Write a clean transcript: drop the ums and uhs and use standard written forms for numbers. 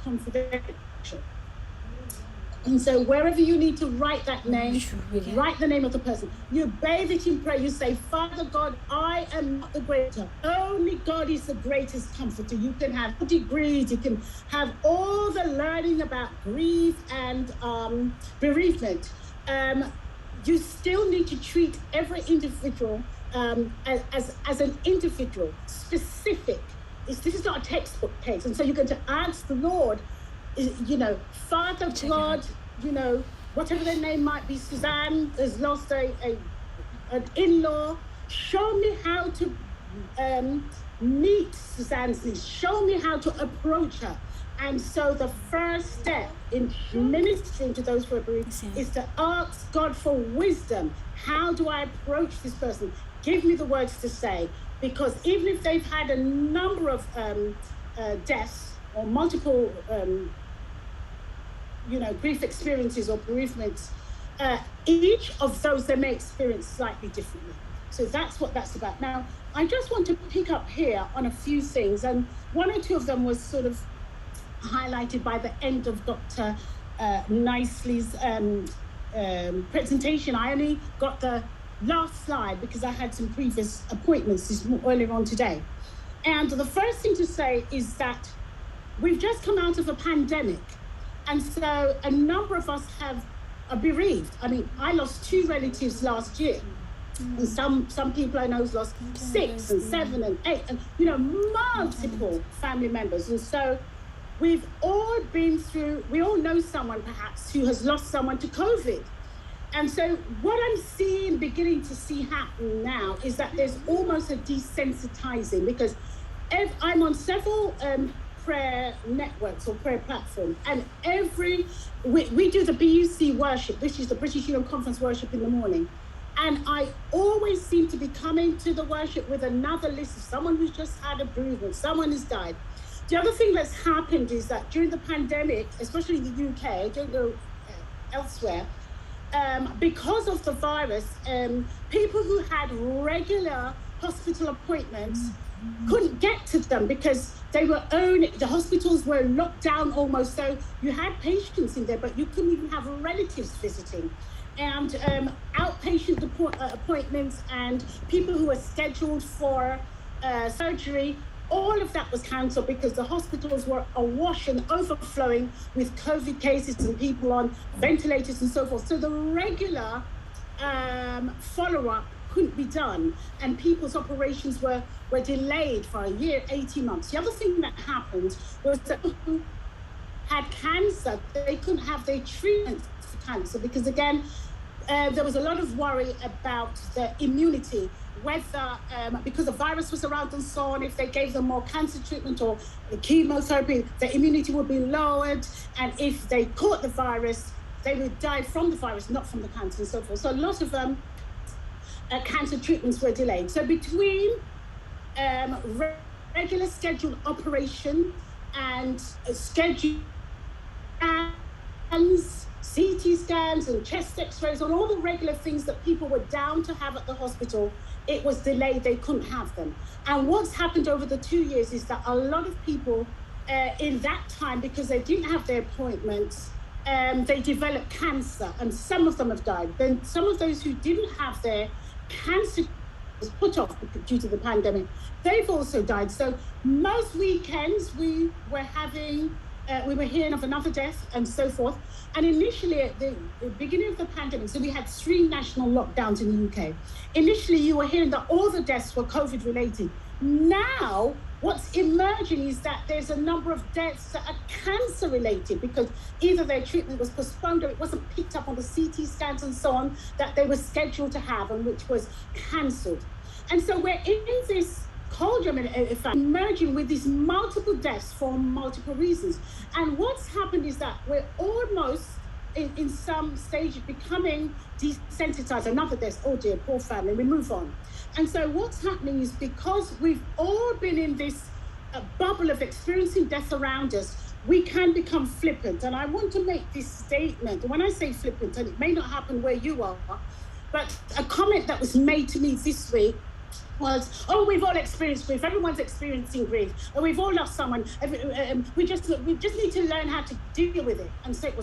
confidential. And so wherever you need to write that name, you write the name of the person. You bathe it in prayer. You say, Father God, I am not the greater. Only God is the greatest comforter. You can have degrees. You can have all the learning about grief and bereavement. You still need to treat every individual as an individual, specific. This is not a textbook case. And so you're going to ask the Lord, Father God, whatever their name might be, Suzanne has lost an in-law. Show me how to meet Suzanne's needs. Show me how to approach her. And so the first step in ministering to those who are bereaved is to ask God for wisdom. How do I approach this person? Give me the words to say. Because even if they've had a number of deaths or multiple grief experiences or bereavements, each of those they may experience slightly differently. So that's what that's about. Now, I just want to pick up here on a few things, and one or two of them was sort of highlighted by the end of Dr. Nicely's presentation. I only got the last slide because I had some previous appointments earlier on today. And the first thing to say is that we've just come out of a pandemic. And so a number of us are bereaved. I mean, I lost 2 relatives last year. And some people I know have lost 6 and 7 and 8 and, multiple family members. And so we've all been through, we all know someone perhaps who has lost someone to COVID. And so what I'm beginning to see happen now is that there's almost a desensitizing, because I'm on several prayer networks or prayer platforms, and we do the BUC worship, which is the British Union Conference worship in the morning. And I always seem to be coming to the worship with another list of someone who's just had a bereavement, someone who's died. The other thing that's happened is that during the pandemic, especially in the UK, I don't know elsewhere, because of the virus, people who had regular hospital appointments couldn't get to them because the hospitals were locked down almost. So you had patients in there, but you couldn't even have relatives visiting. And outpatient appointments and people who were scheduled for surgery, all of that was cancelled because the hospitals were awash and overflowing with COVID cases and people on ventilators and so forth. So the regular follow-up couldn't be done, and people's operations were delayed for a year, 18 months. The other thing that happened was that people who had cancer, they couldn't have their treatment for cancer because, again, there was a lot of worry about the immunity, whether because the virus was around and so on, if they gave them more cancer treatment or chemotherapy, the immunity would be lowered, and if they caught the virus, they would die from the virus, not from the cancer and so forth. So a lot of cancer treatments were delayed. So between regular scheduled operation and scheduled scans, CT scans and chest x-rays and all the regular things that people were down to have at the hospital, it was delayed, they couldn't have them. And what's happened over the 2 years is that a lot of people in that time, because they didn't have their appointments, they developed cancer, and some of them have died. Then some of those who didn't have their cancer was put off due to the pandemic, they've also died. So most weekends we were hearing of another death and so forth. And initially at the beginning of the pandemic, so we had 3 national lockdowns in the UK. Initially you were hearing that all the deaths were COVID related. Now what's emerging is that there's a number of deaths that are cancer related because either their treatment was postponed or it wasn't picked up on the CT scans and so on that they were scheduled to have, and which was cancelled. And so we're in this cauldron, in fact, emerging with these multiple deaths for multiple reasons. And what's happened is that we're almost in some stage becoming desensitized. Another death, oh dear, poor family, we move on. And so what's happening is because we've all been in this bubble of experiencing death around us, we can become flippant. And I want to make this statement. When I say flippant, and it may not happen where you are, but a comment that was made to me this week was, oh, we've all experienced grief. Everyone's experiencing grief. Or we've all lost someone. We just need to learn how to deal with it and say it was